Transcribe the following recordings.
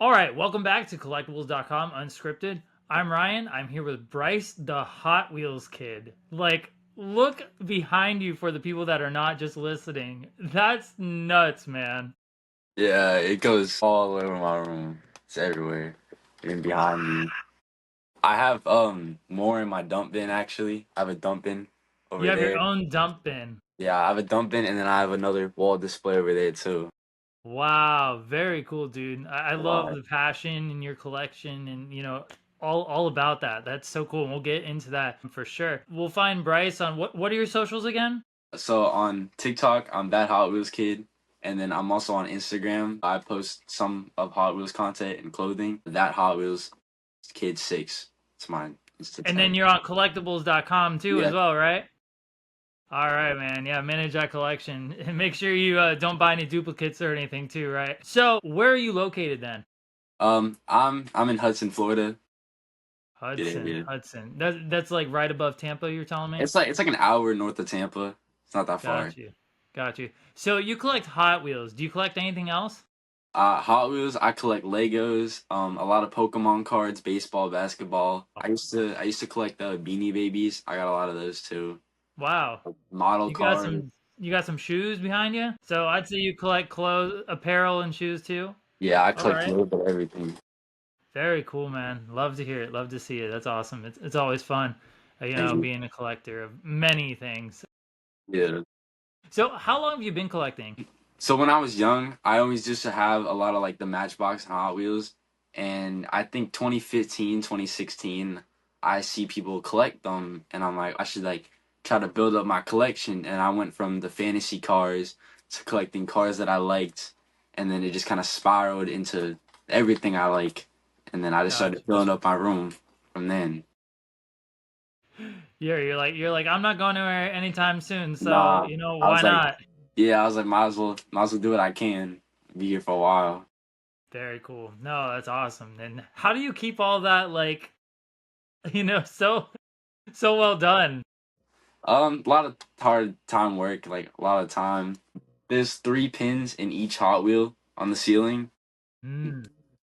All right, welcome back to Collectibles.com Unscripted. I'm Ryan. I'm here with Bryce, the Hot Wheels kid. Like, look behind you for the people that are not just listening. That's nuts, man. Yeah, it goes all over my room. It's everywhere. Even behind me. I have more in my dump bin actually. I have a dump bin You over have your there. own dump bin. Yeah, I have a dump bin and then I have another wall display over there too. Wow, very cool, dude. I love Wow. the passion in your collection and, all about that. That's so cool. And we'll get into that for sure. We'll find Bryce on what are your socials again? So on TikTok, I'm that Hot Wheels kid. And then I'm also on Instagram. I post some of Hot Wheels content and clothing. That Hot Wheels kid 6. It's mine. It's the And then 10. you're on collectibles.com too as Yeah. well, right? All right, man. Yeah, manage that collection and make sure you don't buy any duplicates or anything too, right? So, where are you located then? I'm in Hudson, Florida. Good Hudson, area. Hudson. That's like right above Tampa, you're telling me? It's like an hour north of Tampa. It's not that far. Got you. Got you. So, you collect Hot Wheels. Do you collect anything else? Hot Wheels. I collect Legos. A lot of Pokemon cards, baseball, basketball. I used to collect the Beanie Babies. I got a lot of those too. Wow. Model You got cars. some shoes behind you? So, I'd say you collect clothes, apparel and shoes too. Yeah, I All collect a right. little bit of everything. Very cool, man. Love to hear it. Love to see it. That's awesome. It's always fun, Thank you. being a collector of many things. Yeah. So, how long have you been collecting? So when I was young, I always used to have a lot of like the Matchbox and Hot Wheels. And I think 2015, 2016, I see people collect them and I'm like, I should like try to build up my collection. And I went from the fantasy cars to collecting cars that I liked. And then it just kind of spiraled into everything I like. And then I just started Gotcha. filling up my room from then. You're like I'm not going anywhere anytime soon, so Nah, I why was like, not? yeah, I was like, might as well do what I can. Be here for a while. Very cool. No, that's awesome. And how do you keep all that like so well done? A lot of hard time work, like a lot of time. There's 3 pins in each Hot Wheel on the ceiling. Mm.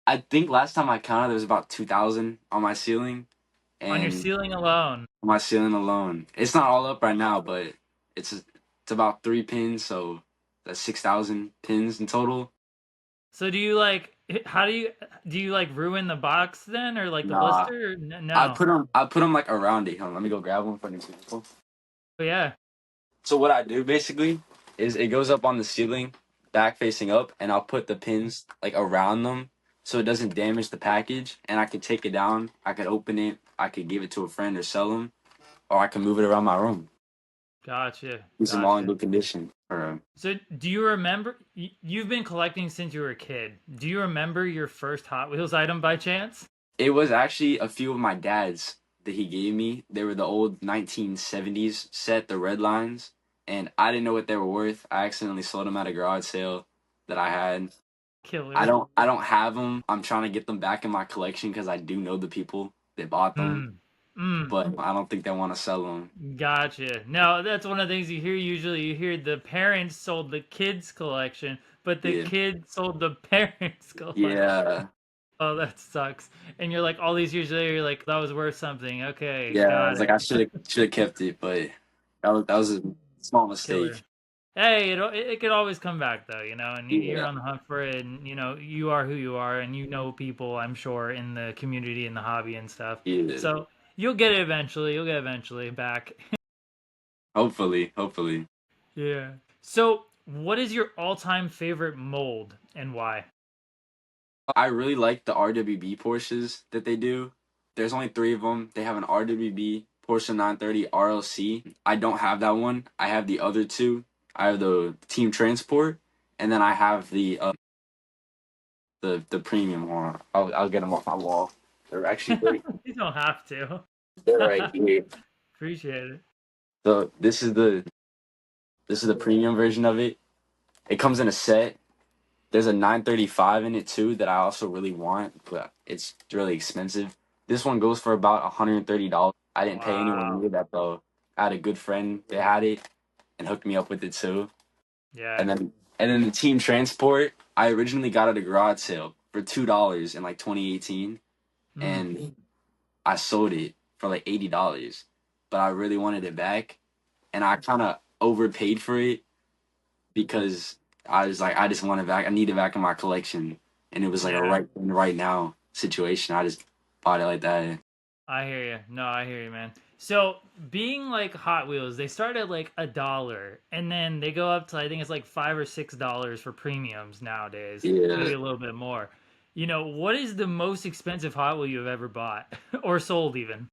I think last time I counted, there was about 2,000 on my ceiling, On your and ceiling alone. on my ceiling alone, it's not all up right now, but it's about 3 pins, so that's 6,000 pins in total. So do you like how do you like ruin the box then or like the Nah, blister? I No. put them, I put them like around it. Hold on, let me go grab one for an example. But yeah. So what I do basically is it goes up on the ceiling, back facing up, and I'll put the pins like around them so it doesn't damage the package. And I can take it down, I could open it, I could give it to a friend or sell them, or I can move it around my room. Gotcha. Keep them all in Gotcha. good condition. So do you remember you've been collecting since you were a kid. Do you remember your first Hot Wheels item by chance? It was actually a few of my dad's that he gave me. They were the old 1970s set, the red lines, and I didn't know what they were worth. I accidentally sold them at a garage sale that I had. I Killer. don't I don't have them. I'm trying to get them back in my collection because I do know the people that bought them, Mm. Mm. but I don't think they want to sell them. Gotcha. No, that's one of the things you hear usually. You hear the parents sold the kids collection, but the Yeah, kids sold the parents collection. yeah, Oh, that sucks. And you're like all these years later, you're like, that was worth something. Okay, yeah. I got was like, I it. should have kept it, but that was a small Killer. mistake. Hey, it could always come back though, and you're Yeah, on the hunt for it, and you are who you are, and you know people, I'm sure, in the community and the hobby and stuff. yeah. So you'll get it eventually. You'll get eventually back. Hopefully, hopefully. Yeah. So, what is your all-time favorite mold and why? I really like the RWB Porsches that they do. There's only 3 of them. They have an RWB Porsche 930 RLC. I don't have that one. I have the other two. I have the Team Transport, and then I have the premium one. I'll get them off my wall. They're actually great. You don't have to. They're right here. Appreciate it. So this is the premium version of it. It comes in a set. There's a 935 in it too that I also really want, but it's really expensive. This one goes for about $130. I didn't pay anyone Wow. near that though. I had a good friend that had it and hooked me up with it too. Yeah. And then the Team Transport, I originally got at a garage sale for $2 in like 2018, Mm, and I sold it for like $80, but I really wanted it back, and I kind of overpaid for it because I was like, I just want it back. I need it back in my collection, and it was like a yeah. right now situation. I just bought it like that. I hear you. No, I hear you, man. So being like Hot Wheels, they start at like $1, and then they go up to I think it's like $5 or $6 for premiums nowadays, Yeah, maybe a little bit more. What is the most expensive Hot Wheel you've ever bought or sold even?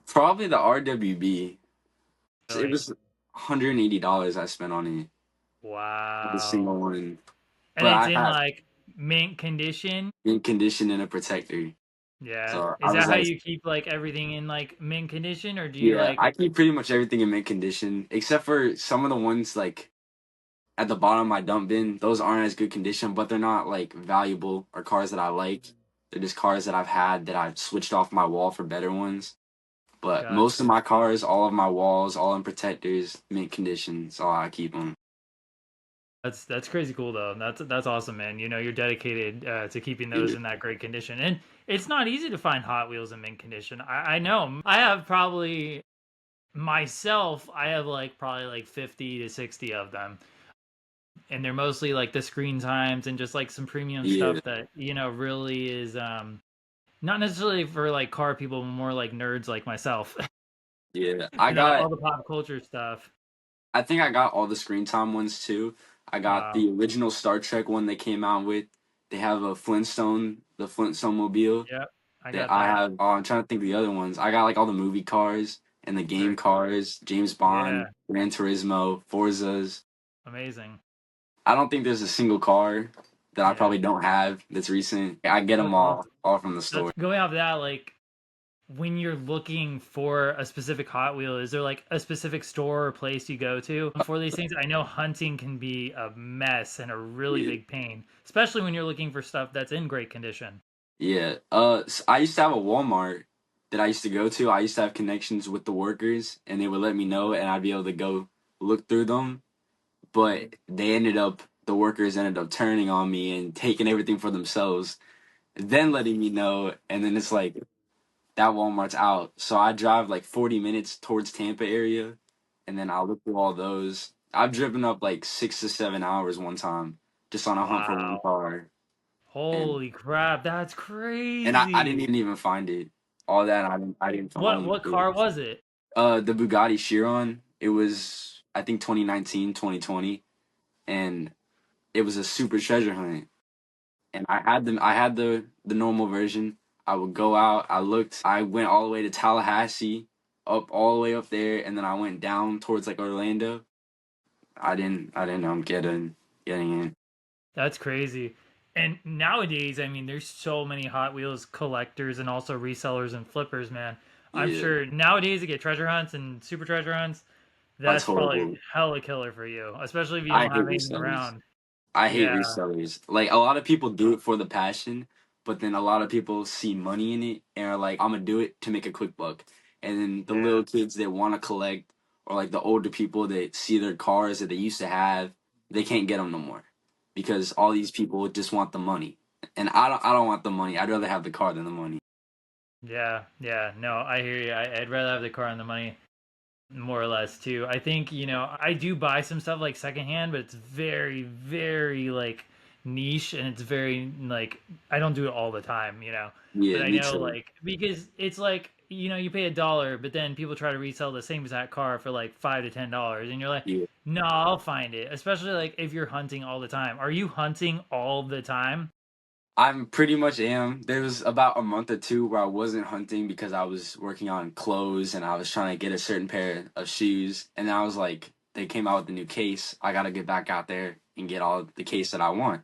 probably the RWB. It Really? was $180 I spent on it, every single Wow. one. And But it's I in had like mint condition. in condition and a protector, Yeah. so I Is was that how like, you keep like everything in like mint condition, or do you yeah, like? I keep pretty much everything in mint condition except for some of the ones like at the bottom of my dump bin. Those aren't as good condition, but they're not like valuable or cars that I like. They're just cars that I've had that I've switched off my wall for better ones. But most of Gotcha. my cars, all of my walls, all in protectors, mint condition. So I keep them. That's crazy cool though. That's awesome, man. You're dedicated to keeping those Yeah, in that great condition, and it's not easy to find Hot Wheels in mint condition. I know. I have probably myself. I have like probably like 50 to 60 of them, and they're mostly like the screen times and just like some premium yeah, stuff that really is not necessarily for like car people, but more like nerds like myself. yeah. All the pop culture stuff. I think I got all the screen time ones too. I got Wow. the original Star Trek one they came out with. They have the Flintstone mobile. Yep. I That got I that. have. Oh, I'm trying to think of the other ones. I got like all the movie cars and the game Very cool. cars, James Yeah. Bond, Gran Turismo, Forzas. Amazing. I don't think there's a single car that I Yeah. probably don't have that's recent. I get them That's awesome. all from the That's store. going off that, like when you're looking for a specific Hot Wheel, is there like a specific store or place you go to for these things? I know hunting can be a mess and a really Yeah. big pain, especially when you're looking for stuff that's in great condition. Yeah. I used to have a Walmart that I used to go to. I used to have connections with the workers, and they would let me know, and I'd be able to go look through them. But the workers ended up turning on me and taking everything for themselves, then letting me know, and then it's like that Walmart's out. So I drive like 40 minutes towards Tampa area, and then I'll look through all those. I've driven up like 6 to 7 hours one time just on a hunt for one Wow. car, and Holy crap, that's I didn't crazy. even find it. All that I didn't What own what it. car was it? The Bugatti Chiron. It was I think 2019, 2020, and it was a super treasure hunt. And I had the normal version. I would go out. I went all the way to Tallahassee, up all the way up there, and then I went down towards like Orlando. I didn't know I'm getting in. That's crazy. And nowadays, I mean, there's so many Hot Wheels collectors and also resellers and flippers, man. I'm Yeah, sure nowadays to get treasure hunts and super treasure hunts, that's that's probably horrible. hella killer for you, especially if you I don't hate have anything resellers. around. I hate Yeah, resellers. Like a lot of people do it for the passion, but then a lot of people see money in it and are like, I'm gonna do it to make a quick buck. And then the yeah. little kids that want to collect, or like the older people that see their cars that they used to have, they can't get them no more because all these people just want the money. And I don't want the money. I'd rather have the car than the money. Yeah, yeah. No, I hear you. I'd rather have the car and the money, more or less, too. I think, I do buy some stuff like secondhand, but it's very, very like niche, and it's very like I don't do it all the time. But Yeah, I me know, too. like, because it's like, you pay $1, but then people try to resell the same exact car for like $5 to $10, and you're like, Yeah. no, I'll find it. Especially like if you're hunting all the time. Are you hunting all the time? I'm pretty much am. There was about a month or two where I wasn't hunting because I was working on clothes and I was trying to get a certain pair of shoes. And I was like, they came out with a new case. I got to get back out there and get all the case that I want.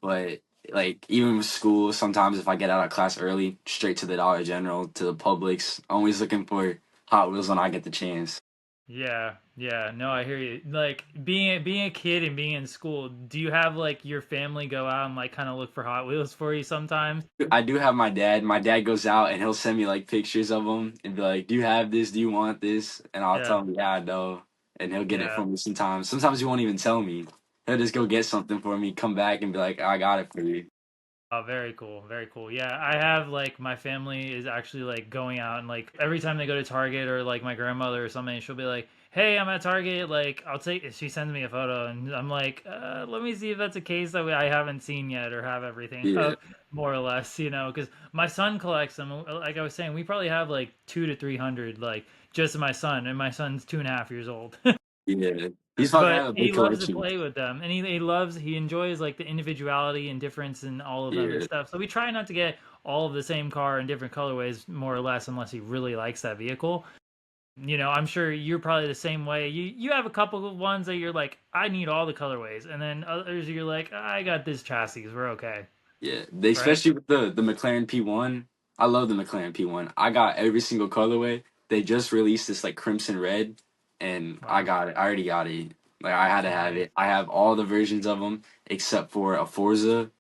But like even with school, sometimes if I get out of class early, straight to the Dollar General, to the Publix, always looking for Hot Wheels when I get the chance. Yeah, yeah, no, I hear you. Like being a kid and being in school, do you have like your family go out and like kind of look for Hot Wheels for you sometimes? I do have my dad. My dad goes out and he'll send me like pictures of them and be like, "Do you have this? Do you want this?" And I'll Yeah, tell him, "Yeah, I know." And he'll get it yeah. for me sometimes. Sometimes he won't even tell me. He'll just go get something for me, come back and be like, "I got it for you." Oh, very cool, very cool. Yeah, I have like my family is actually like going out and like every time they go to Target or like my grandmother or something, she'll be like, "Hey, I'm at Target. Like, I'll take." She sends me a photo, and I'm like, "Let me see if that's a case that I haven't seen yet or have everything Yeah, of, more or less." Because my son collects them. Like I was saying, we probably have like 200 to 300, like just my son, and my son's 2.5 years old. yeah. He's probably gonna But have a he big loves to collection. play with them, and he enjoys like the individuality and difference in all of them and Yeah, stuff. So we try not to get all of the same car in different colorways, more or less, unless he really likes that vehicle. I'm sure you're probably the same way. You have a couple of ones that you're like, I need all the colorways, and then others you're like, I got this chassis, we're okay, yeah. They right? especially with the McLaren P1. I love the McLaren P1. I got every single colorway. They just released this like crimson red, and I Wow, got it. I already got it. Like I had to have nice. it. I have all the versions of them except for a Forza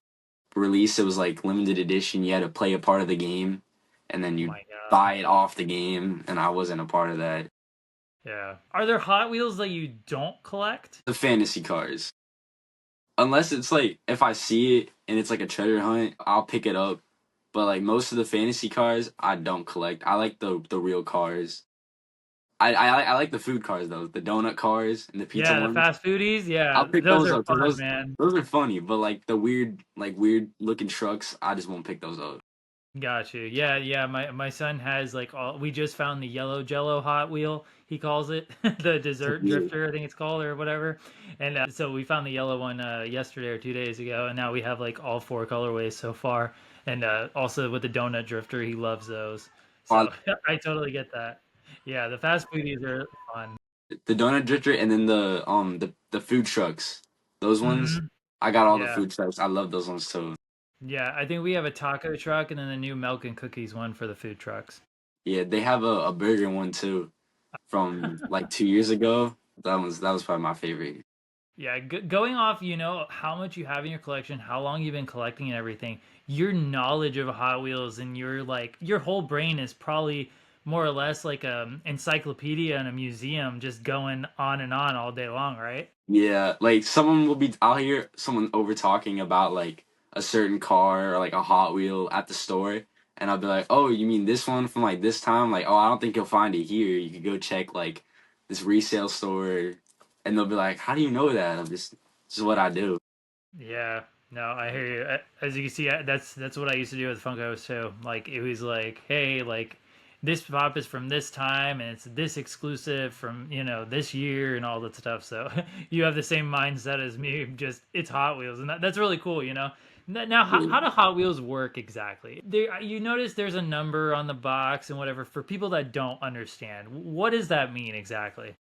release. It was like limited edition. You had to play a part of the game, and then Oh you my god. buy it off the game. And I wasn't a part of that. Yeah. Are there Hot Wheels that you don't collect? The fantasy cars, unless it's like if I see it and it's like a treasure hunt, I'll pick it up. But like most of the fantasy cars, I don't collect. I like the real cars. I like the food cars though, the donut cars and the pizza Yeah, the ones. fast foodies. I'll Yeah, pick those those are up because fun, those man. those are funny. But like the weird looking trucks, I just won't pick those up. Got you. Yeah, yeah. My son has like all. We just found the yellow Jello Hot Wheel. He calls it the dessert Yeah. drifter. I think it's called or whatever. And so we found the yellow one yesterday or 2 days ago, and now we have like all four colorways so far. And also with the donut drifter, he loves those. I So I totally get that. Yeah, the fast foodies are fun. the donut drifter and then the food trucks. Those ones, Hmm. I got all the Yeah, food trucks. I love those ones too. yeah. I think we have a taco truck and then the new milk and cookies one for the food trucks. Yeah, they have a burger one too from like 2 years ago. That was probably my favorite. Yeah, going off, how much you have in your collection, how long you've been collecting and everything, your knowledge of Hot Wheels and your whole brain is probably more or less like a encyclopedia in a museum, just going on and on all day long, right? Yeah, like someone will be. I'll hear someone over talking about like a certain car or like a Hot Wheel at the store, and I'll be like, "Oh, you mean this one from like this time?" Like, "Oh, I don't think you'll find it here. You could go check like this resale store," and they'll be like, "How do you know that?" This is what I do. Yeah, no, I hear you. As you can see, that's what I used to do with Funkos too. Like it was like, hey, like this pop is from this time and it's this exclusive from this year and all that stuff. So you have the same mindset as me. Just it's Hot Wheels, and that's really cool. Now, how do Hot Wheels work exactly? You notice there's a number on the box and whatever. For people that don't understand, what does that mean exactly?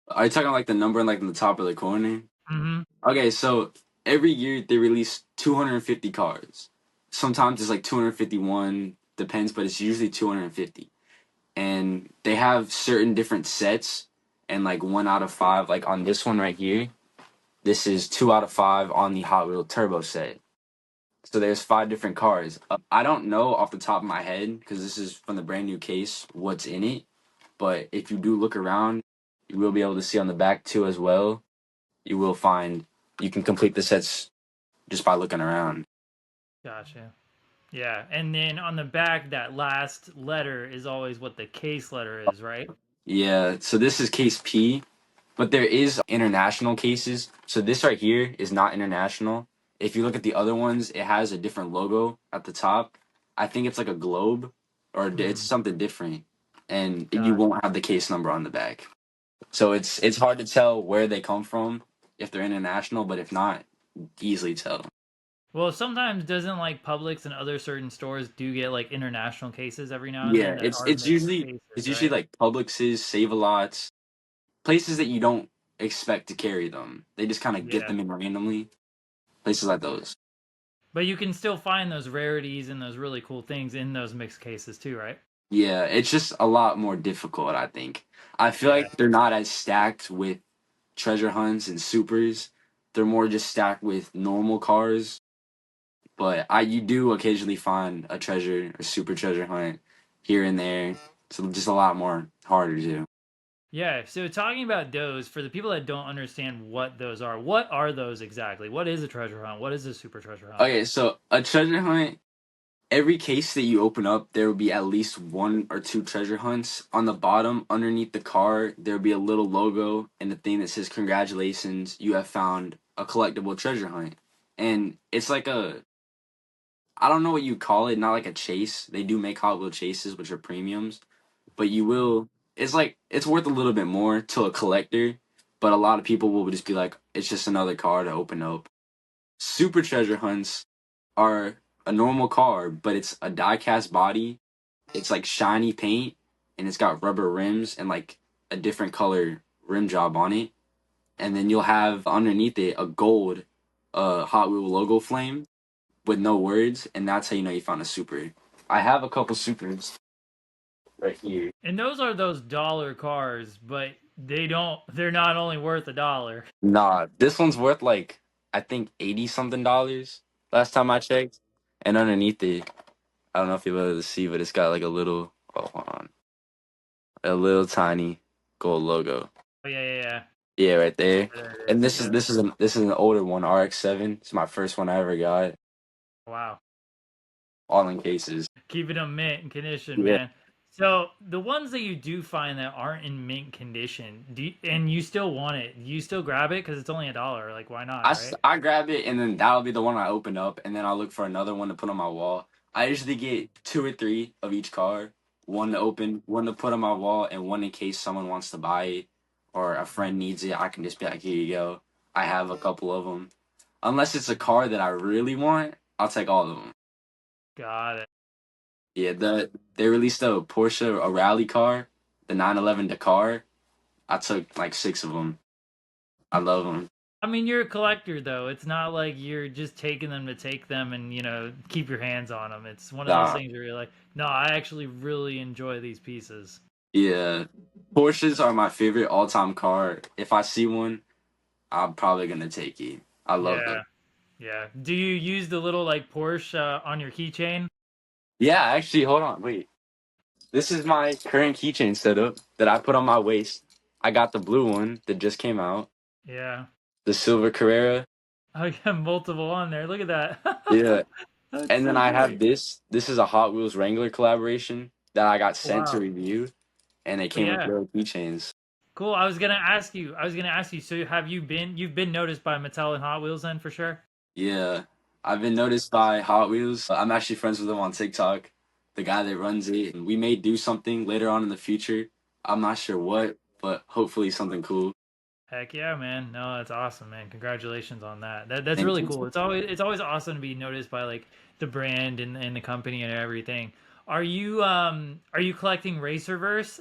Are you talking like the number like in the top of the corner? Mm-hmm. Okay, so every year they release 250 cars. Sometimes it's like 251, depends, but it's usually 250. And they have certain different sets, and like 1 out of 5, like on this one right here, this is 2 out of 5 on the Hot Wheel Turbo set. So there's 5 different cars. I don't know off the top of my head because this is from the brand new case what's in it, but if you do look around, you will be able to see on the back too as well. You will find you can complete the sets just by looking around. Gotcha. Yeah, and then on the back, that last letter is always what the case letter is, right? Yeah, so this is case P, but there is international cases. So this right here is not international. If you look at the other ones, it has a different logo at the top. I think it's like a globe or it's Hmm. something different, and you Gotcha. won't have the case number on the back. So it's hard to tell where they come from if they're international, but if not, easily tell. Well, sometimes doesn't like Publix and other certain stores do get like international cases every now and then Yeah, that it's are it's mixed usually cases, it's usually right? like Publix's, Save-A-Lots, places that you don't expect to carry them. They just kind of get Yeah. them in randomly. Places like those. But you can still find those rarities and those really cool things in those mixed cases too, right? Yeah, it's just a lot more difficult, I think. I feel Yeah. like they're not as stacked with treasure hunts and supers. They're more just stacked with normal cars. But I you do occasionally find a treasure or super treasure hunt here and there. So just a lot more harder to do. Yeah, so talking about those, for the people that don't understand what are those exactly? What is a treasure hunt? What is a super treasure hunt? Okay, so a treasure hunt, every case that you open up, there will be at least one or two treasure hunts. On the bottom, underneath the car, there will be a little logo and a thing that says, "Congratulations, you have found a collectible treasure hunt." And it's like I don't know what you call it, not like a chase. They do make Hot Wheel chases, which are premiums, but you will. It's like it's worth a little bit more to a collector, but a lot of people will just be like, it's just another car to open up. Super treasure hunts are a normal car, but it's a diecast body. It's like shiny paint, and it's got rubber rims and like a different color rim job on it. And then you'll have underneath it a gold Hot Wheel logo flame with no words, and that's how you know you found a super. I have a couple supers right here. And those are those dollar cars, but they're not only worth a dollar. Nah, this one's worth like I think 80 something dollars last time I checked. And underneath it, I don't know if you'll be able to see, but it's got like a little, oh, hold on, a little tiny gold logo. Oh yeah. Yeah, right there. There it And is. this is an older one, RX-7. It's my first one I ever got, Wow. all in cases. Keeping them mint condition, Yeah. man. So the ones that you do find that aren't in mint condition, and you still want it, you still grab it because it's only a dollar. Like, why not, right? I grab it and then that'll be the one I open up and then I'll look for another one to put on my wall. I usually get two or three of each car, one to open, one to put on my wall, and one in case someone wants to buy it or a friend needs it. I can just be like, here you go. I have a couple of them. Unless it's a car that I really want, I'll take all of them. Got it. Yeah, they released a Porsche, a rally car, the 911 Dakar. I took like six of them. I love them. I mean, you're a collector, though. It's not like you're just taking them to take them and, keep your hands on them. It's one of those Nah, things where you're like, no, I actually really enjoy these pieces. yeah. Porsches are my favorite all-time car. If I see one, I'm probably gonna take it. I love them. Yeah, yeah. Do you use the little like Porsche on your keychain? Yeah, actually, hold on, wait. This is my current keychain setup that I put on my waist. I got the blue one that just came out, Yeah. the silver Carrera. I got multiple on there. Look at Yeah, that. That's and then so I have great. this. This is a Hot Wheels Wrangler collaboration that I got sent to Wow. review, and it Oh, came with yeah. real keychains. Cool. I was gonna ask you, so you've been noticed by Mattel and Hot Wheels then for sure? Yeah, I've been noticed by Hot Wheels. I'm actually friends with him on TikTok, the guy that runs it. And we may do something later on in the future. I'm not sure what, but hopefully something cool. Heck yeah, man. No, that's awesome, man. Congratulations on that. That's Thank really you. cool. It's always awesome to be noticed by like the brand and the company and everything. Are you collecting Racerverse?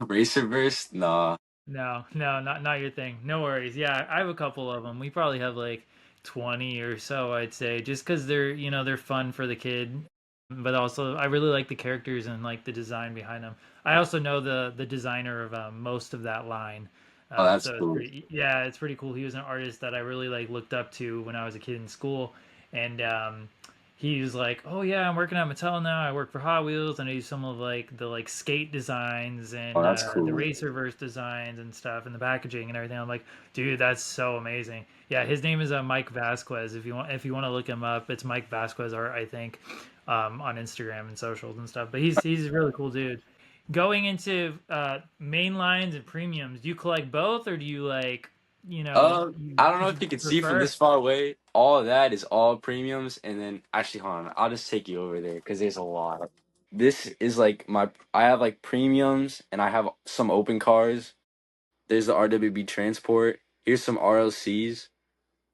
Racerverse? Nah. No, no, not your thing. No worries. Yeah, I have a couple of them. We probably have like 20 or so, I'd say, just because they're fun for the kid, but also I really like the characters and like the design behind them. I also know the designer of most of that line. Oh, that's So it's cool. pretty, yeah, it's pretty cool. He was an artist that I really like looked up to when I was a kid in school, and he was like, "Oh yeah, I'm working at Mattel now. I work for Hot Wheels, and I do some of like the like skate designs Oh, and that's the cool. Racerverse designs and stuff, and the packaging and everything." I'm like, "Dude, that's so amazing." Yeah, his name is Mike Vasquez. If you want to look him up, it's Mike Vasquez art, I think, on Instagram and socials and stuff. But he's a really cool dude. Going into main lines and premiums, do you collect both, or do you like you I don't know you if you can see from prefer? this far away. All of that is all premiums, and then actually, hold on. I'll just take you over there because there's a lot. This is like my. I have like premiums, and I have some open cars. There's the RWB transport. Here's some RLCs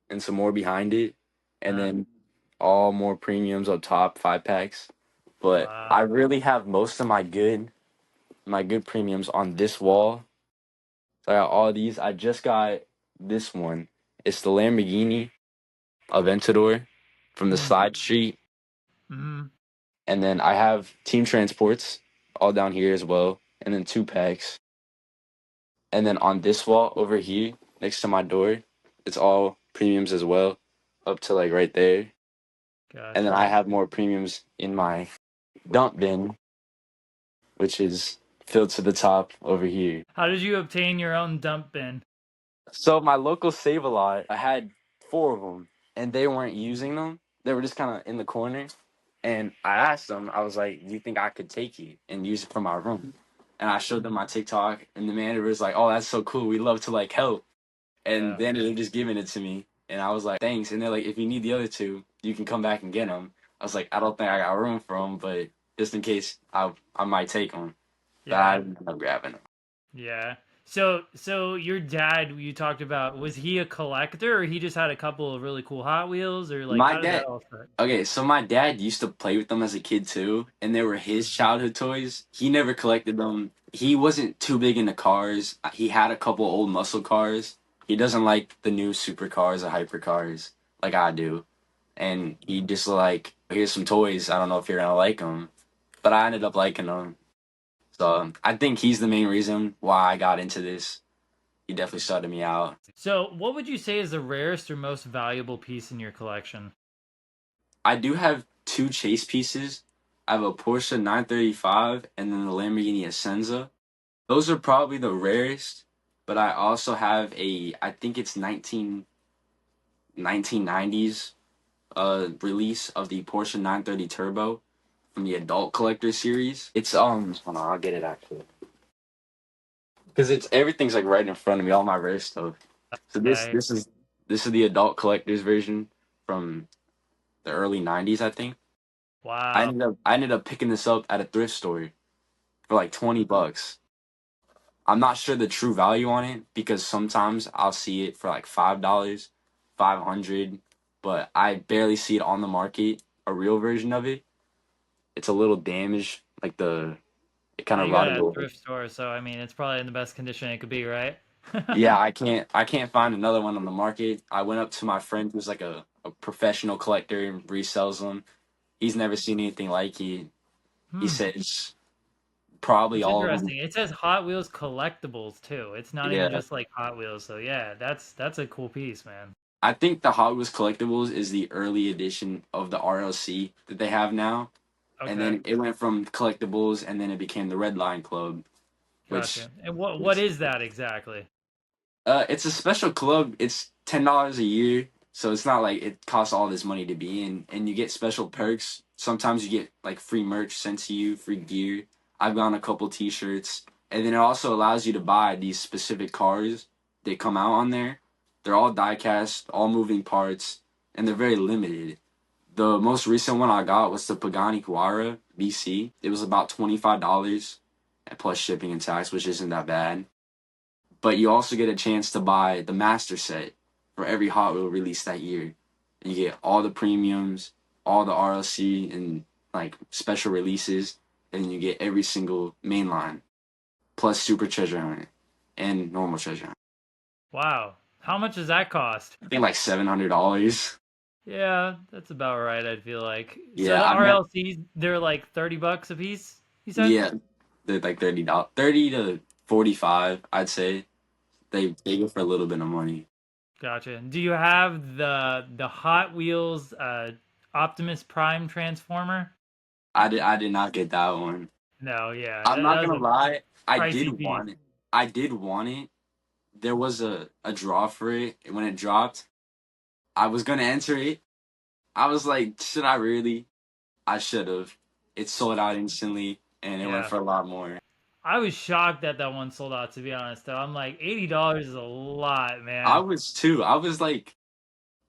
and some more behind it, and Uh, then all more premiums on top, 5 packs. But I wow. really have most of my good premiums on this wall. So I got all these. I just got this one. It's the Lamborghini Aventador from the Mm, side street, mm, and then I have team transports all down here as well, and then 2 packs. And then on this wall over here, next to my door, it's all premiums as well, up to like right there. And then gotcha. I have more premiums in my dump bin, which is filled to the top over here. How did you obtain your own dump bin? So my local Save a Lot, I had four of them, and they weren't using them. They were just kind of in the corner. And I asked them, I was like, "Do you think I could take it and use it for my room?" And I showed them my TikTok, and the manager was like, "Oh, that's so cool. We love to like help." And Yeah. they ended up just giving it to me, and I was like, "Thanks." And they're like, "If you need the other two, you can come back and get them." I was like, "I don't think I got room for them, but just in case, I might take them." But I Yeah. ended up grabbing them. Yeah. So your dad, you talked about, was he a collector or he just had a couple of really cool Hot Wheels, or like My how did that dad. all start? Okay, so my dad used to play with them as a kid too, and they were his childhood toys. He never collected them. He wasn't too big into cars. He had a couple old muscle cars. He doesn't like the new supercars or hypercars like I do. And he just like, here's some toys. I don't know if you're gonna like them, but I ended up liking them. So I think he's the main reason why I got into this. He definitely started me out. So what would you say is the rarest or most valuable piece in your collection? I do have two chase pieces. I have a Porsche 935 and then the Lamborghini Essenza. Those are probably the rarest, but I also have I think it's 1990s release of the Porsche 930 Turbo from the Adult Collector series. It's hold on, I'll get it actually. Because it's everything's like right in front of me, all my rare stuff. So Okay. this is the Adult Collector's version from the early 90s, I think. Wow. I ended up picking this up at a thrift store for like $20. I'm not sure the true value on it because sometimes I'll see it for like $5, 500, but I barely see it on the market, a real version of it. It's a little damaged, like it kind Yeah, of you got it rotted at a over. thrift store, so I mean it's probably in the best condition it could be, right? Yeah, I can't find another one on the market. I went up to my friend who's like a professional collector and resells them. He's never seen anything like it. He Hmm. says probably That's all of them. interesting. It says Hot Wheels Collectibles too. It's not even Yeah. just like Hot Wheels. So yeah, that's a cool piece, man. I think the Hot Wheels Collectibles is the early edition of the RLC that they have now. And Okay. then it went from Collectibles and then it became the Red Line Club, which Gotcha. And what is that exactly? it's a special club. It's $10 a year, so it's not like it costs all this money to be in, and you get special perks. Sometimes you get like free merch sent to you, free gear. I've gotten a couple T-shirts, and then it also allows you to buy these specific cars. They come out on there. They're all diecast, all moving parts, and they're very limited. The most recent one I got was the Pagani Huayra BC. It was about $25 plus shipping and tax, which isn't that bad. But you also get a chance to buy the master set for every Hot Wheel released that year. And you get all the premiums, all the RLC and like special releases, and you get every single main line plus Super Treasure Hunt and normal Treasure Hunt. Wow. How much does that cost? I think like $700. Yeah, that's about right, I'd feel like. So Yeah, the I've never. RLCs, they're like 30 bucks a piece, you said? Yeah, they're like $30, 30 to 45. I'd say they go for a little bit of money. Gotcha. Do you have the Hot Wheels Optimus Prime Transformer? I did not get that one. No, yeah, I'm that not was gonna a lie. I did pricey piece. want it. I did want it. There was a draw for it when it dropped. I was gonna enter it. I was like, should I really? I should have. It sold out instantly, and it went Yeah. for a lot more. I was shocked that that one sold out, to be honest, though. I'm like, $80 is a lot, I man. was too. I was like,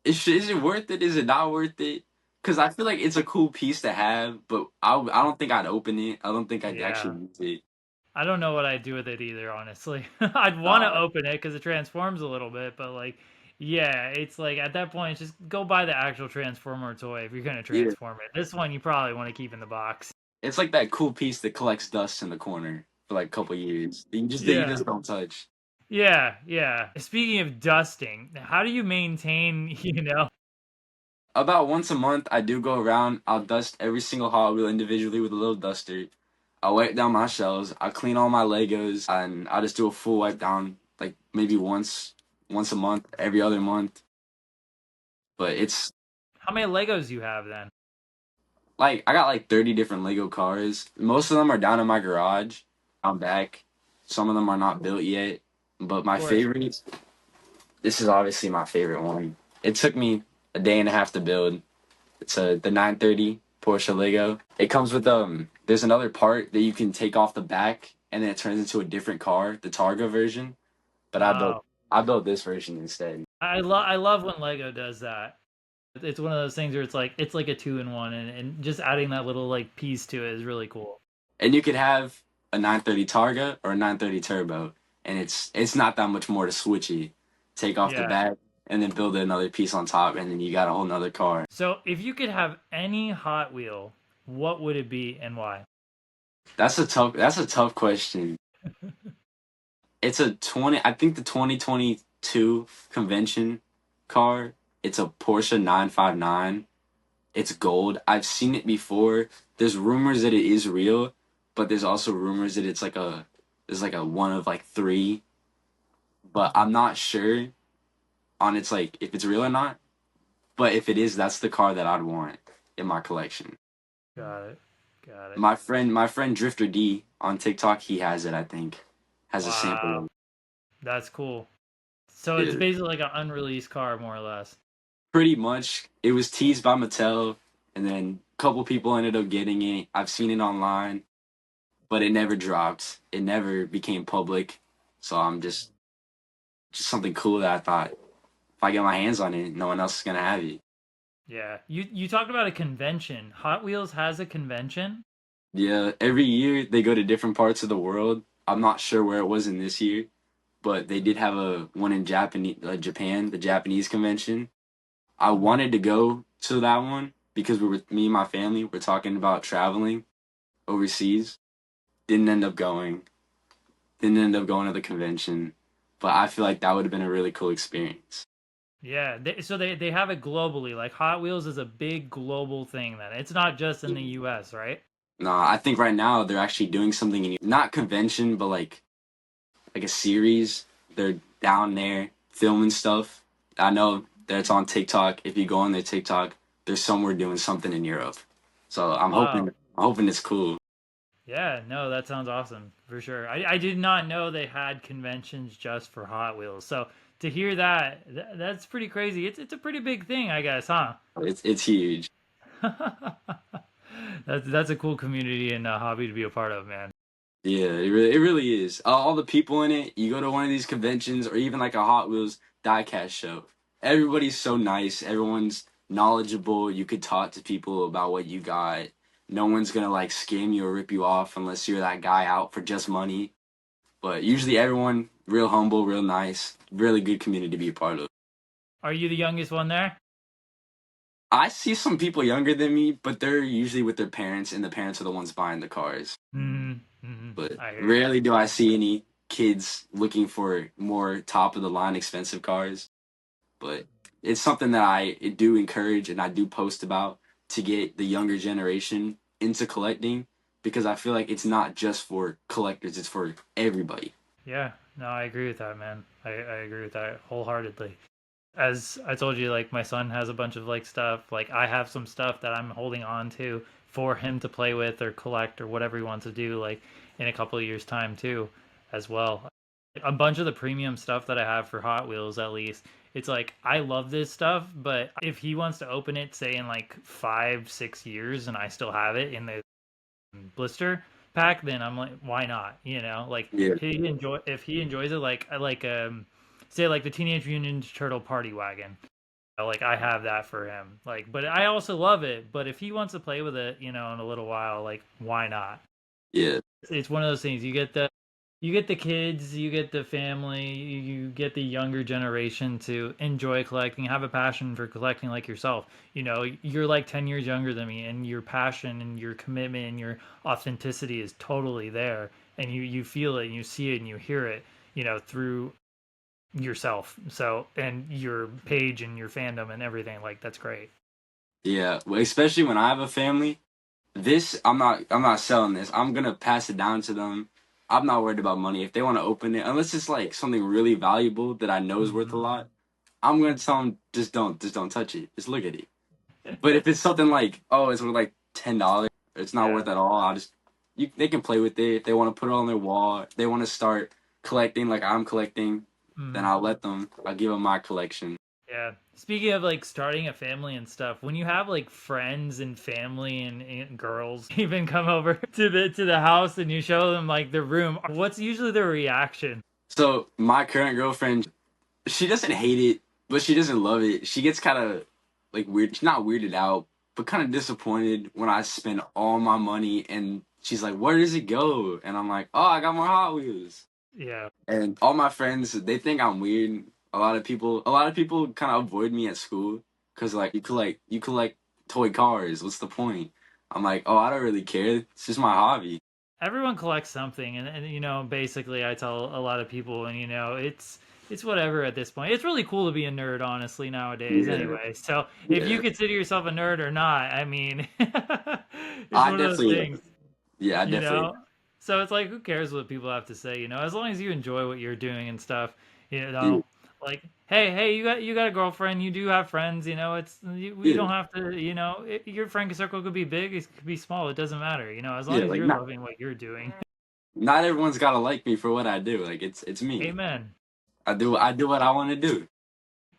is it worth it? Is it not worth it? Because I feel like it's a cool piece to have, but I don't think I'd open it. I don't think I'd Yeah. actually use it. I don't know what I'd do with it either, honestly. I'd want to Uh, open it because it transforms a little bit, but like, yeah, it's like at that point, just go buy the actual Transformer toy if you're gonna yeah, transform it. This one you probably want to keep in the box. it's like that cool piece that collects dust in the corner for like a couple years. That you Yeah. just don't touch. Yeah, yeah. Speaking of dusting, how do you maintain, About once a month, I do go around. I'll dust every single Hot Wheel individually with a little duster. I'll wipe down my shelves. I clean all my Legos, and I just do a full wipe down, like maybe once a month, every other month. But it's how many Legos you have then? like I got like 30 different Lego cars. Most of them are down in my garage. I'm back. Some of them are not built yet, but Of my course. favorite. This is obviously my favorite one. It took me a day and a half to build. It's the 930 Porsche Lego. It comes with There's another part that you can take off the back, and then it turns into a different car, the Targa version. But Oh, I built this version instead. I love when Lego does that. It's one of those things where it's like a two in one, and just adding that little like piece to it is really cool. And you could have a 930 Targa or a 930 Turbo, and it's not that much more to switch it. Take off the Yeah. back and then build another piece on top, and then you got a whole nother car. So if you could have any Hot Wheel, what would it be and why? That's a tough question. It's a 20 I think the 2022 convention car. It's a Porsche 959. It's gold. I've seen it before. There's rumors that it is real, but there's also rumors that it's like a one of like three, but I'm not sure on it's like if it's real or not. But if it is, that's the car that I'd want in my collection. Got it. Got it. My friend Drifter D on TikTok, he has it, I think. Has a sample of Wow. That's cool. So it's it. basically like an unreleased car, more or less. Pretty much. It was teased by Mattel, and then a couple people ended up getting it. I've seen it online, but it never dropped. It never became public. So I'm just something cool that I thought if I get my hands on it, no one else is gonna have it. Yeah. You talked about a convention. Hot Wheels has a convention? Yeah, every year they go to different parts of the world. I'm not sure where it was in this year, but they did have a one in Japan, the Japanese convention. I wanted to go to that one because me and my family were talking about traveling overseas. Didn't end up going. Didn't end up going to the convention, but I feel like that would have been a really cool experience. Yeah. So they have it globally. Like Hot Wheels is a big global thing then. It's not just in the US, right? No, I think right now they're actually doing something not convention, but like a series. They're down there filming stuff. I know that it's on TikTok. If you go on their TikTok, they're somewhere doing something in Europe. So Wow. I'm hoping it's cool. Yeah, no, that sounds awesome for sure. I did not know they had conventions just for Hot Wheels. So to hear that, that's pretty crazy. It's a pretty big thing, I guess, huh? It's huge. That's a cool community and a hobby to be a part of, man. Yeah, it really is. All the people in it, you go to one of these conventions or even like a Hot Wheels diecast show. Everybody's so nice. Everyone's knowledgeable. You could talk to people about what you got. No one's gonna like scam you or rip you off unless you're that guy out for just money. But usually everyone real humble, real nice, really good community to be a part of. Are you the youngest one there? I see some people younger than me, but they're usually with their parents, and the parents are the ones buying the cars. But I hear you. rarely do I see any kids looking for more top of the line expensive cars. But it's something that I do encourage and I do post about to get the younger generation into collecting because I feel like it's not just for collectors, it's for everybody. Yeah, no, I agree with that, man. I agree with that wholeheartedly. As I told you, like my son has a bunch of like stuff. Like I have some stuff that I'm holding on to for him to play with or collect or whatever he wants to do, like in a couple of years' time too, as well. A bunch of the premium stuff that I have for Hot Wheels, at least, it's like I love this stuff, but if he wants to open it, say in like 5, 6 years, and I still have it in the blister pack, then I'm like, why not? You know, like Yeah. he enjoy if he enjoys it, like I like say like the Teenage Mutant Ninja Turtle Party Wagon. Like I have that for him. Like, but I also love it. But if he wants to play with it, you know, in a little while, like why not? Yeah. It's one of those things. You get the kids, you get the family, you get the younger generation to enjoy collecting, have a passion for collecting like yourself. You know, you're like 10 years younger than me, and your passion and your commitment and your authenticity is totally there. And you feel it and you see it and you hear it, you know, through yourself. So, and your page and your fandom and everything. Like, that's great. Yeah. Well, especially when I have a family. This I'm not selling this. I'm gonna pass it down to them. I'm not worried about money. If they want to open it, unless it's like something really valuable that I know is worth a Mhm. lot, I'm gonna tell them just don't touch it. Just look at it. But if it's something like, oh, it's worth like $10, it's not Yeah. worth at all. they can play with it. If they want to put it on their wall, if they want to start collecting like I'm collecting, then Mm. I'll let them. I'll give them my collection. Yeah. Speaking of like starting a family and stuff, when you have like friends and family and girls even come over to the house and you show them like the room, what's usually their reaction? So my current girlfriend, she doesn't hate it, but she doesn't love it. She gets kind of like weird. She's not weirded out, but kind of disappointed when I spend all my money and she's like, "Where does it go?" And I'm like, "Oh, I got more Hot Wheels." Yeah. And all my friends, they think I'm weird. A lot of people kind of avoid me at school because like you collect toy cars. What's the point? I'm like, oh, I don't really care. It's just my hobby. Everyone collects something and you know, basically I tell a lot of people and you know, it's whatever at this point. It's really cool to be a nerd honestly nowadays Yeah, anyway. So, if you yeah. consider yourself a nerd or not, I mean, it's I one of those definitely, things. yeah, I You definitely, know, so it's like who cares what people have to say, you know, as long as you enjoy what you're doing and stuff, you yeah, know, like hey, you got a girlfriend, you do have friends, you know, we yeah, don't have to, you know, your friend circle could be big, it could be small, it doesn't matter, you know, as long yeah. as Like you're not, loving what you're doing. not everyone's gotta like me for what I do. Like it's me. Amen. I do what I want to do.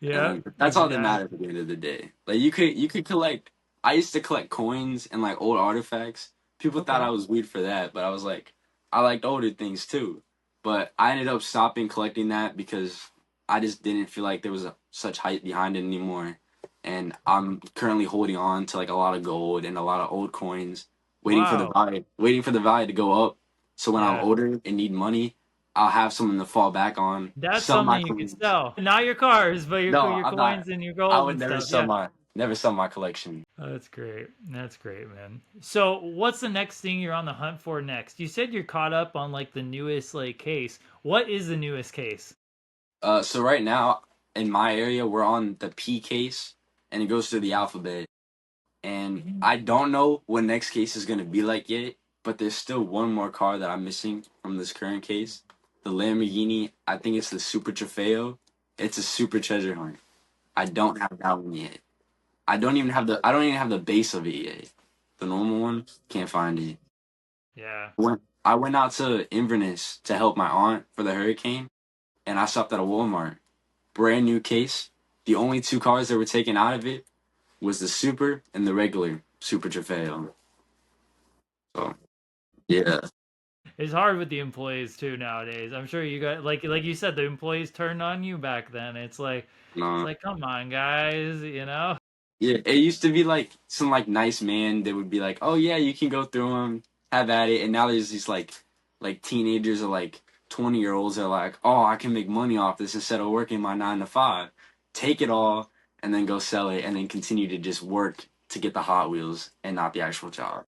Yeah, And that's all that matters exactly. at the end of the day. Like you could collect. I used to collect coins and like old artifacts. People thought Okay. I was weird for that, but I was like, I liked older things too. But I ended up stopping collecting that because I just didn't feel like there was such hype behind it anymore. And I'm currently holding on to like a lot of gold and a lot of old coins, Wow. waiting for the value to go up. So when I'm Yeah. older and need money, I'll have someone to fall back on, That's sell my something you could coins. sell. Not your cars, but No, your I'm not. coins and your I gold would and stuff. Yeah. never sell my collection. Oh, that's great. That's great, man. So, what's the next thing you're on the hunt for next? You said you're caught up on like the newest like case. What is the newest case? So right now in my area, we're on the P case, and it goes through the alphabet. And I don't know what next case is gonna be like yet, but there's still one more car that I'm missing from this current case. The Lamborghini, I think it's the Super Trofeo. It's a super treasure hunt. I don't have that one yet. I don't even have the base of it yet. The normal one, can't find it. Yeah. I went out to Inverness to help my aunt for the hurricane, and I stopped at a Walmart. Brand new case. The only two cars that were taken out of it was the Super and the regular Super Trofeo. So yeah, It's hard with the employees too nowadays. I'm sure you got like you said the employees turned on you back then. It's no, like come on guys, you know? yeah. It used to be like some like nice man that would be like, "Oh yeah, you can go through them, have at it." And now there's these like teenagers or like 20-year olds are like, "Oh, I can make money off this instead of working my 9 to 5. Take it all and then go sell it and then continue to just work to get the Hot Wheels and not the actual job."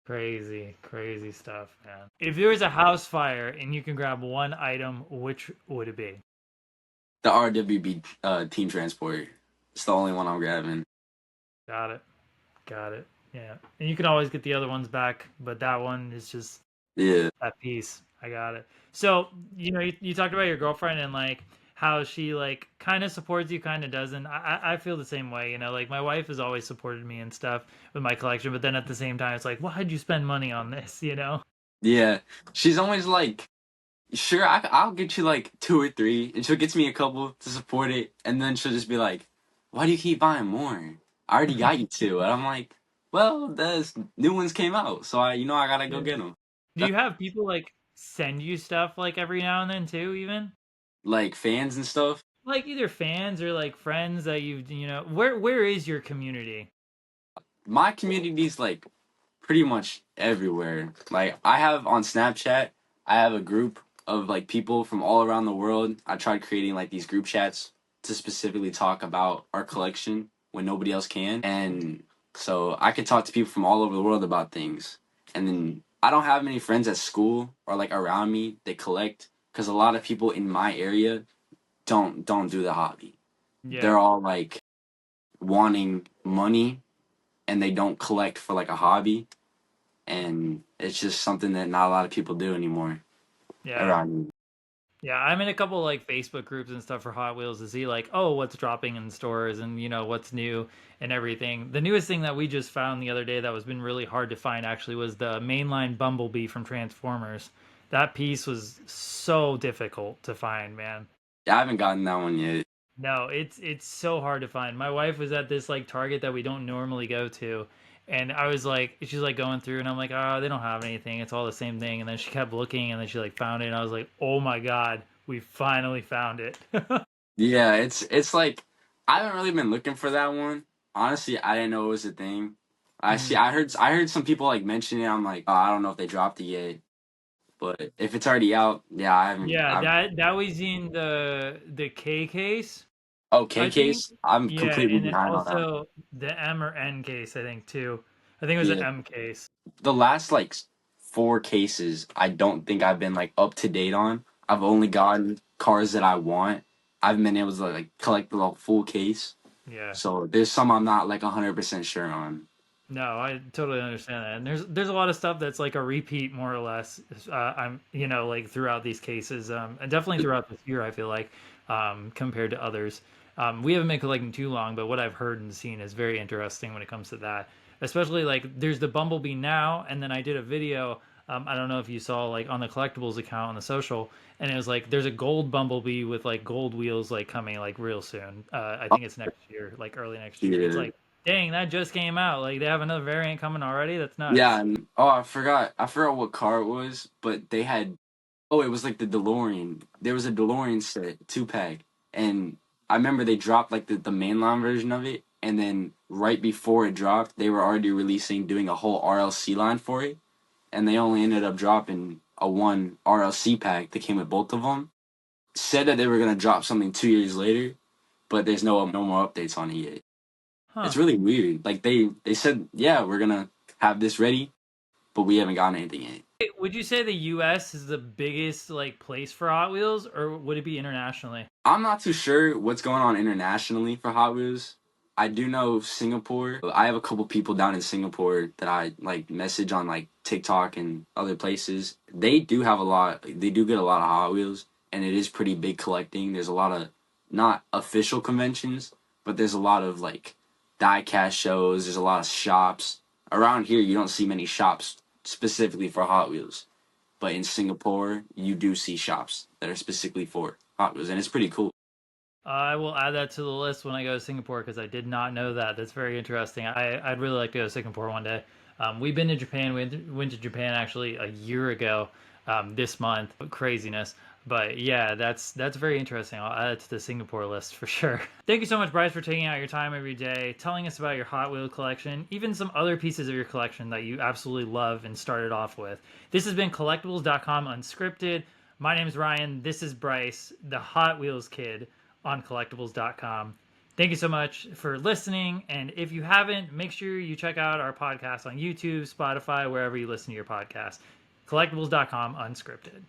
Crazy, crazy stuff, man. If there was a house fire and you can grab one item, which would it be? The RWB team transport. It's the only one I'm grabbing. Got it. Got it. Yeah. And you can always get the other ones back, but that one is just Yeah. that piece. I got it. So, you know, you talked about your girlfriend and like how she like kind of supports you, kind of doesn't. I feel the same way, you know, like my wife has always supported me and stuff with my collection, but then at the same time, it's like, why'd you spend money on this, you know? Yeah. She's always like, sure, I'll get you like two or three. And she'll get me a couple to support it. And then she'll just be like, why do you keep buying more? I already got you two. And I'm like, well, the new ones came out. So I gotta go Yeah. get them. Do you have people like send you stuff like every now and then too, even? Like fans and stuff. Like either fans or like friends that you know, where is your community? My community's like pretty much everywhere. Like I have on Snapchat, I have a group of like people from all around the world. I tried creating like these group chats to specifically talk about our collection when nobody else can. And so I could talk to people from all over the world about things. And then I don't have many friends at school or like around me that collect because a lot of people in my area don't do the hobby. Yeah. They're all like wanting money and they don't collect for like a hobby, and it's just something that not a lot of people do anymore Yeah. around me. Yeah, I'm in a couple like Facebook groups and stuff for Hot Wheels to see like, oh, what's dropping in stores and what's new and everything. The newest thing that we just found the other day that was been really hard to find actually was the mainline Bumblebee from Transformers. That piece was so difficult to find, man. Yeah, I haven't gotten that one yet. No, it's so hard to find. My wife was at this like Target that we don't normally go to, and I was like, she's like going through, and I'm like, oh, they don't have anything. It's all the same thing. And then she kept looking, and then she like found it, and I was like, oh my god, we finally found it. Yeah, it's like I haven't really been looking for that one. Honestly, I didn't know it was a thing. Mhm. I heard some people like mention it. I'm like, oh, I don't know if they dropped it yet. But if it's already out, yeah, I haven't. Yeah, I've that was in the K case, Oh, I K think. case. I'm Yeah, completely and then behind on that. also the M or N case, I think too. I think it was the Yeah, M case. the last like four cases, I don't think I've been like up to date on. I've only gotten cars that I want. I haven't been able to like collect the full case. Yeah. So there's some I'm not like 100% sure on. No, I totally understand that. And there's a lot of stuff that's like a repeat more or less. I'm like throughout these cases, and definitely throughout this year, I feel like compared to others. We haven't been collecting too long, but what I've heard and seen is very interesting when it comes to that. Especially like there's the Bumblebee now, and then I did a video. I don't know if you saw like on the Collectibles account on the social, and it was like there's a gold Bumblebee with like gold wheels like coming like real soon. I Oh, think it's next year, like early next year. It's yeah. like dang, that just came out. Like they have another variant coming already. That's Yeah, nuts. and oh, I forgot what car it was, but they had oh, it was like the DeLorean. There was a DeLorean set, 2 pack, and I remember they dropped like the mainline version of it, and then right before it dropped, they were already releasing doing a whole RLC line for it, and they only ended up dropping a one RLC pack that came with both of them. Said that they were gonna drop something 2 years later, but there's no more updates on it yet. Huh. It's really weird. Like they said, yeah, we're gonna have this ready, but we haven't gotten anything yet. Would you say the U.S. is the biggest like place for Hot Wheels, or would it be internationally? I'm not too sure what's going on internationally for Hot Wheels. I do know Singapore. I have a couple people down in Singapore that I like message on like TikTok and other places. They do have a lot. They do get a lot of Hot Wheels, and it is pretty big collecting. There's a lot of not official conventions, but there's a lot of like diecast shows. There's a lot of shops around here. You don't see many shops specifically for Hot Wheels, but in Singapore, you do see shops that are specifically for Hot Wheels, and it's pretty cool. I will add that to the list when I go to Singapore because I did not know that. That's very interesting. I'd really like to go to Singapore one day. We've been to Japan. Went to Japan actually a year ago this month. Craziness. But yeah, that's very interesting. I'll add it to the Singapore list for sure. Thank you so much, Bryce, for taking out your time every day, telling us about your Hot Wheel collection, even some other pieces of your collection that you absolutely love and started off with. This has been Collectibles.com Unscripted. My name is Ryan. This is Bryce, the Hot Wheels kid on Collectibles.com. Thank you so much for listening. And if you haven't, make sure you check out our podcast on YouTube, Spotify, wherever you listen to your podcast. Collectibles.com Unscripted.